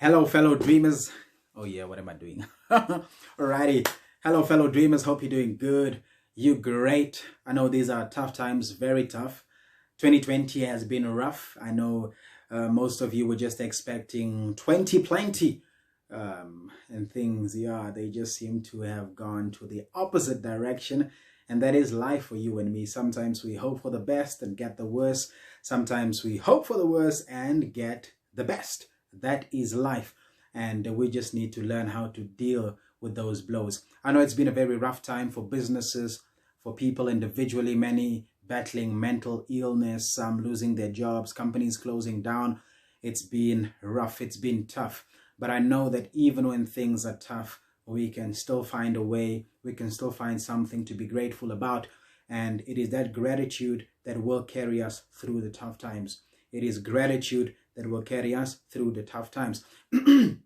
Hello, fellow dreamers. Oh, yeah, what am I doing? Alrighty. Hello, fellow dreamers. Hope you're doing good. You great. I know these are tough times, very tough. 2020 has been rough. I know most of you were just expecting 2020. And things, yeah, they just seem to have gone to the opposite direction. And that is life for you and me. Sometimes we hope for the best and get the worst. Sometimes we hope for the worst and get the best. That is life. And we just need to learn how to deal with those blows. I know it's been a very rough time for businesses, for people individually, many battling mental illness, some losing their jobs, companies closing down. It's been rough, it's been tough. But I know that even when things are tough, we can still find a way, we can still find something to be grateful about. And it is that gratitude that will carry us through the tough times. It is gratitude that will carry us through the tough times. And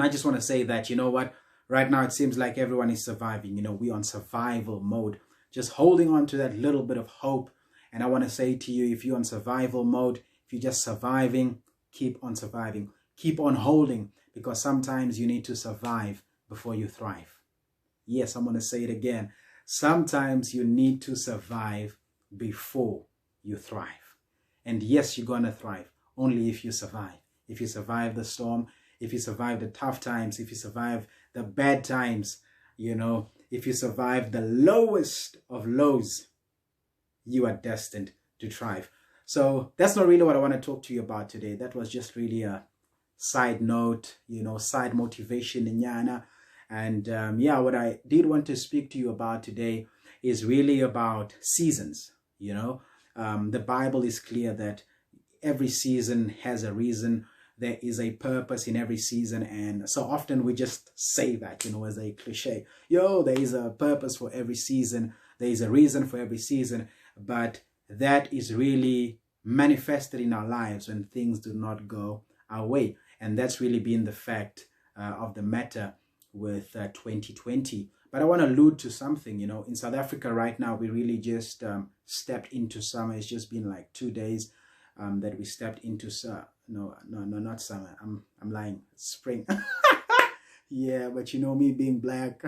I just want to say that, you know what? Right now, it seems like everyone is surviving. You know, we're on survival mode, just holding on to that little bit of hope. And I want to say to you, if you're on survival mode, if you're just surviving, keep on surviving. Keep on holding, because sometimes you need to survive before you thrive. Yes, I'm going to say it again. Sometimes you need to survive before you thrive. And yes, you're going to thrive only if you survive. If you survive the storm, if you survive the tough times, if you survive the bad times, you know, if you survive the lowest of lows, you are destined to thrive. So that's not really what I want to talk to you about today. That was just really a side note, you know, side motivation in Yana. And yeah, what I did want to speak to you about today is really about seasons. You know, the Bible is clear that every season has a reason. There is a purpose in every season. And so often we just say that, you know, as a cliche. Yo, there is a purpose for every season. There is a reason for every season. But that is really manifested in our lives when things do not go our way. And that's really been the fact of the matter with 2020. But I want to allude to something, you know, in South Africa right now, we really just stepped into summer. It's just been like 2 days that we stepped into, no, not summer. I'm lying. Spring. Yeah, but you know me being black,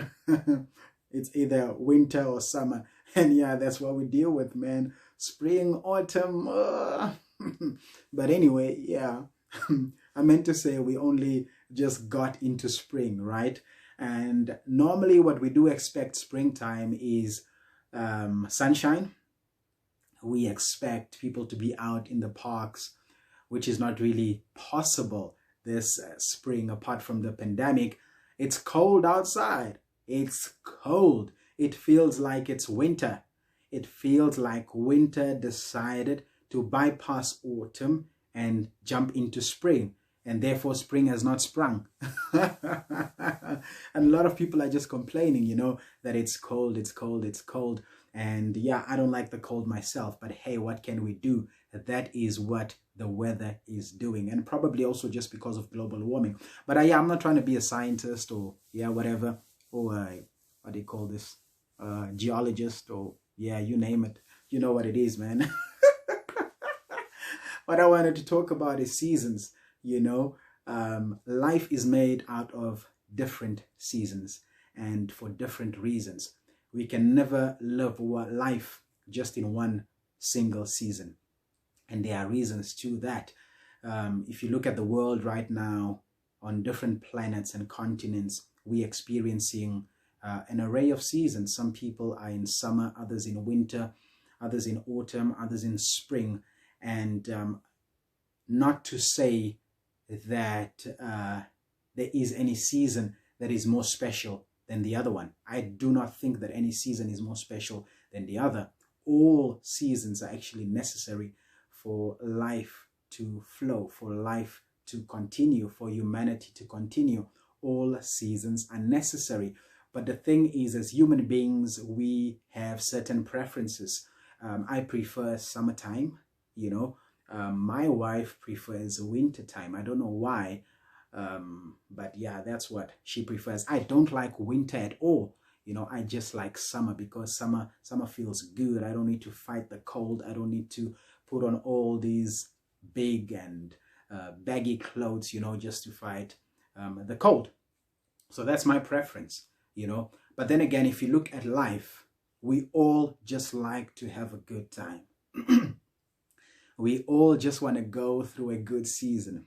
it's either winter or summer. And yeah, that's what we deal with, man. Spring, autumn. But anyway, yeah. I meant to say we only just got into spring, right? And normally what we do expect springtime is sunshine. We expect people to be out in the parks, which is not really possible this spring apart from the pandemic. It's cold outside. It's cold. It feels like it's winter. It feels like winter decided to bypass autumn and jump into spring. And therefore, spring has not sprung. And a lot of people are just complaining, you know, that it's cold, it's cold, it's cold. And yeah, I don't like the cold myself, but hey, what can we do? That is what the weather is doing. And probably also just because of global warming. But yeah, I'm not trying to be a scientist or yeah, whatever, or what do you call this? Geologist, or yeah, you name it. You know what it is, man. What I wanted to talk about is seasons. You know, life is made out of different seasons and for different reasons. We can never live life just in one single season. And there are reasons to that. If you look at the world right now, on different planets and continents, we're experiencing an array of seasons. Some people are in summer, others in winter, others in autumn, others in spring. And not to say that there is any season that is more special than the other one. I do not think that any season is more special than the other. All seasons are actually necessary for life to flow, for life to continue, for humanity to continue. All seasons are necessary. But the thing is, as human beings, we have certain preferences. I prefer summertime, you know. My wife prefers winter time. I don't know why, but yeah, that's what she prefers. I don't like winter at all. You know, I just like summer because summer feels good. I don't need to fight the cold. I don't need to put on all these big and baggy clothes, just to fight the cold. So that's my preference, But then again, if you look at life, we all just like to have a good time. We all just want to go through a good season.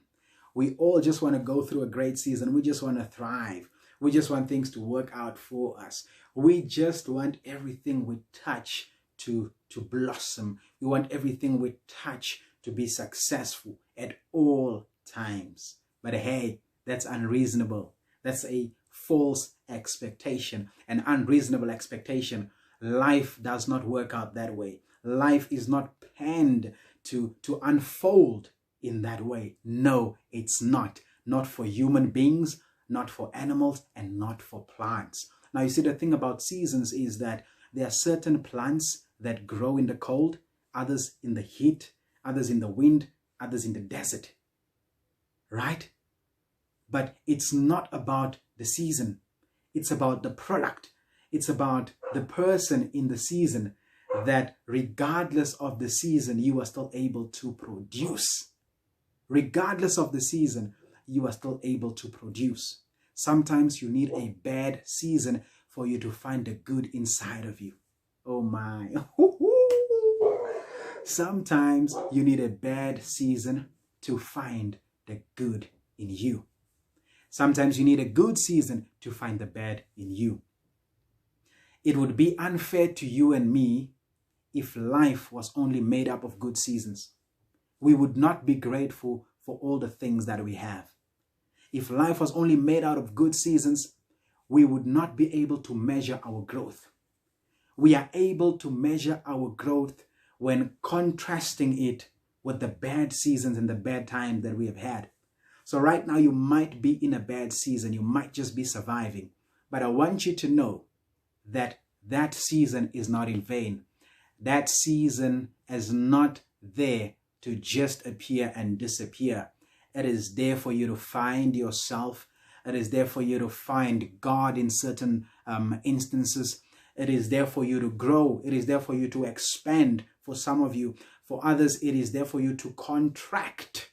We all just want to go through a great season. We just want to thrive. We just want things to work out for us. We just want everything we touch to blossom. We want everything we touch to be successful at all times. But hey, that's unreasonable. That's a false expectation, an unreasonable expectation. Life does not work out that way. Life is not planned to unfold in that way. No, it's not. Not for human beings, not for animals, and not for plants. Now, you see, the thing about seasons is that there are certain plants that grow in the cold, others in the heat, others in the wind, others in the desert. Right? But it's not about the season. It's about the product. It's about the person in the season, that regardless of the season, you are still able to produce. Regardless of the season, you are still able to produce. Sometimes you need a bad season for you to find the good inside of you. Oh my. Sometimes you need a bad season to find the good in you. Sometimes you need a good season to find the bad in you. It would be unfair to you and me if life was only made up of good seasons. We would not be grateful for all the things that we have. If life was only made out of good seasons, we would not be able to measure our growth. We are able to measure our growth when contrasting it with the bad seasons and the bad times that we have had. So right now you might be in a bad season. You might just be surviving. But I want you to know that that season is not in vain. That season is not there to just appear and disappear. It is there for you to find yourself. It is there for you to find God in certain instances. It is there for you to grow. It is there for you to expand for some of you. For others, it is there for you to contract.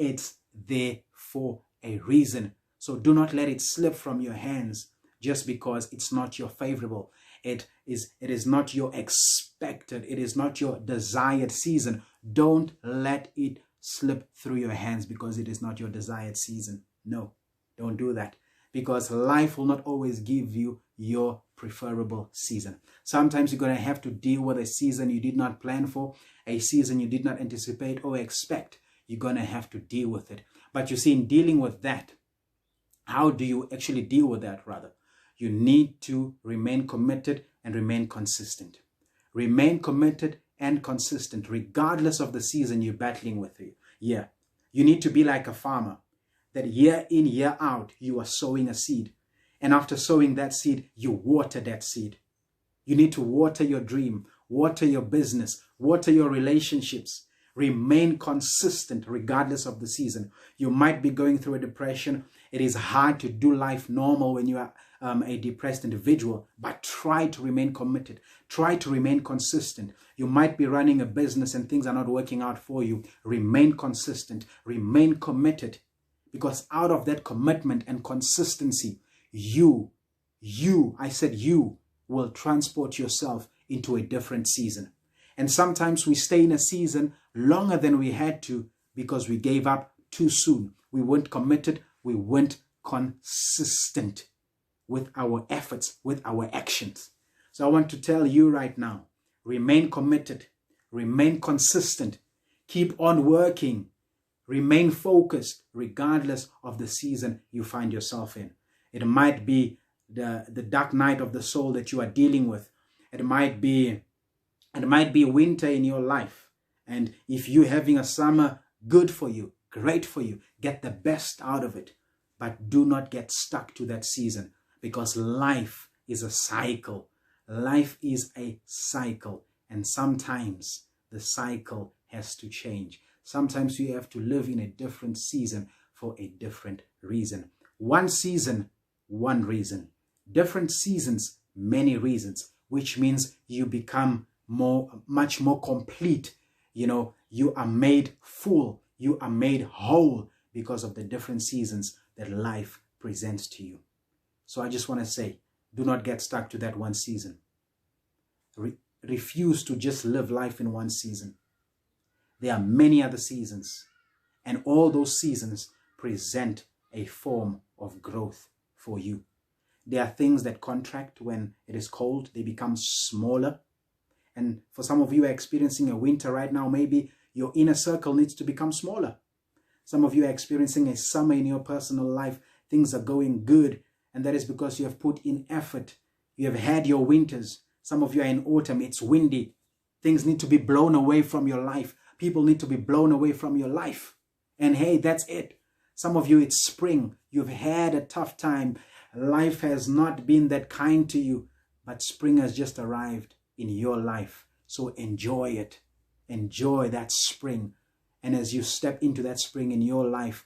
It's there for a reason. So do not let it slip from your hands just because it's not your favorable. It is not your expected. It is not your desired season. Don't let it slip through your hands because it is not your desired season. No, don't do that, because life will not always give you your preferable season. Sometimes you're going to have to deal with a season you did not plan for, a season you did not anticipate or expect. You're going to have to deal with it. But you see, in dealing with that, how do you actually deal with that rather? You need to remain committed and remain consistent. Remain committed and consistent regardless of the season you're battling with. Yeah, you need to be like a farmer, that year in, year out, you are sowing a seed. And after sowing that seed, you water that seed. You need to water your dream, water your business, water your relationships. Remain consistent regardless of the season. You might be going through a depression. It is hard to do life normal when you are a depressed individual, but try to remain committed. Try to remain consistent. You might be running a business and things are not working out for you. Remain consistent. Remain committed, because out of that commitment and consistency, you will transport yourself into a different season. And sometimes we stay in a season longer than we had to because we gave up too soon. We weren't committed. We weren't consistent with our efforts, with our actions. So I want to tell you right now, remain committed, remain consistent, keep on working, remain focused regardless of the season you find yourself in. It might be the dark night of the soul that you are dealing with. It might be winter in your life. And if you're having a summer, good for you, great for you. Get the best out of it. But do not get stuck to that season, because life is a cycle. Life is a cycle. And sometimes the cycle has to change. Sometimes you have to live in a different season for a different reason. One season, one reason. Different seasons, many reasons, which means you become much more complete. You are made full. You are made whole because of the different seasons that life presents to you. So I just want to say, do not get stuck to that one season. Refuse to just live life in one season. There are many other seasons, and all those seasons present a form of growth for you. There are things that contract when it is cold. They become smaller. And for some of you are experiencing a winter right now, maybe your inner circle needs to become smaller. Some of you are experiencing a summer in your personal life. Things are going good. And that is because you have put in effort. You have had your winters. Some of you are in autumn. It's windy. Things need to be blown away from your life. People need to be blown away from your life. And hey, that's it. Some of you, it's spring. You've had a tough time. Life has not been that kind to you. But spring has just arrived in your life. So enjoy it. Enjoy that spring. And as you step into that spring in your life,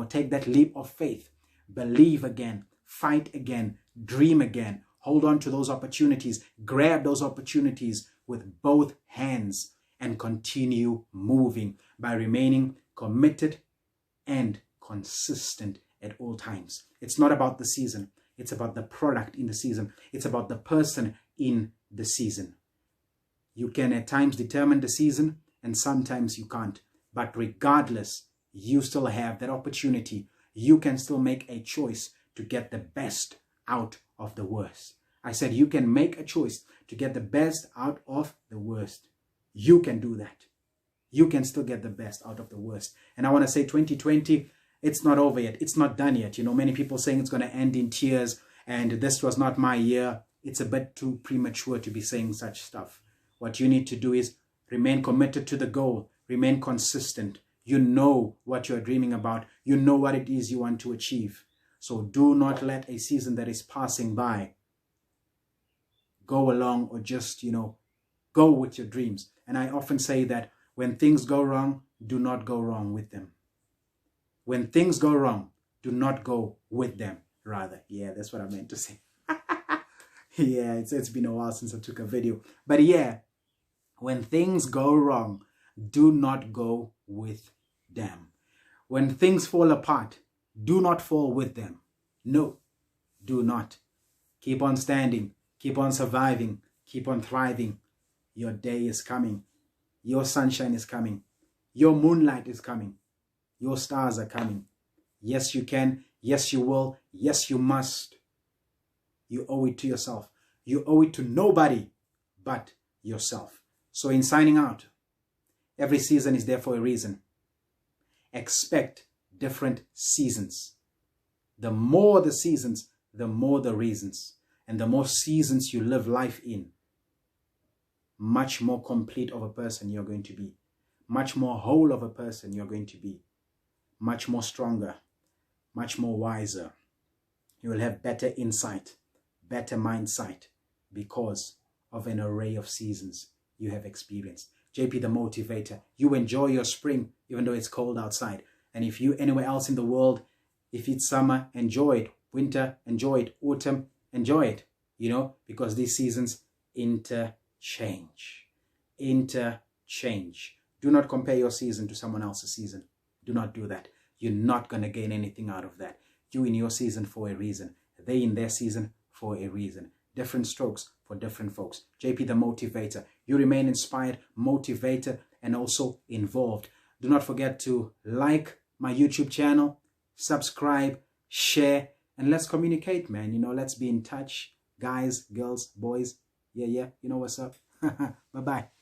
take that leap of faith. Believe again. Fight again. Dream again. Hold on to those opportunities. Grab those opportunities with both hands and continue moving by remaining committed and consistent at all times. It's not about the season. It's about the product in the season. It's about the person in the season. You can at times determine the season and sometimes you can't. But regardless, you still have that opportunity. You can still make a choice to get the best out of the worst. I said you can make a choice to get the best out of the worst. You can do that. You can still get the best out of the worst. And I want to say 2020, it's not over yet. It's not done yet. Many people saying it's going to end in tears and this was not my year. It's a bit too premature to be saying such stuff. What you need to do is remain committed to the goal. Remain consistent. You know what you're dreaming about. You know what it is you want to achieve. So do not let a season that is passing by go along or just, go with your dreams. And I often say that when things go wrong, do not go wrong with them. When things go wrong, do not go with them, rather. Yeah, that's what I meant to say. Yeah, it's been a while since I took a video. But yeah, when things go wrong, do not go with them. When things fall apart, do not fall with them. No, do not. Keep on standing. Keep on surviving. Keep on thriving. Your day is coming. Your sunshine is coming. Your moonlight is coming. Your stars are coming. Yes, you can. Yes, you will. Yes, you must. You owe it to yourself. You owe it to nobody but yourself. So in signing out, every season is there for a reason. Expect different seasons. The more the seasons, the more the reasons. And the more seasons you live life in, much more complete of a person you're going to be. Much more whole of a person you're going to be. Much more stronger. Much more wiser. You will have better insight, better mindsight because of an array of seasons you have experienced. JP the Motivator, you enjoy your spring even though it's cold outside. And if you anywhere else in the world, if it's summer, enjoy it. Winter, enjoy it. Autumn, enjoy it. Because these seasons interchange. Interchange. Do not compare your season to someone else's season. Do not do that. You're not going to gain anything out of that. You in your season for a reason. They in their season for a reason. Different strokes for different folks. JP the Motivator. You remain inspired, motivated, and also involved. Do not forget to like my YouTube channel, subscribe, share, and let's communicate, man. Let's be in touch. Guys, girls, boys. Yeah, you know what's up. Bye-bye.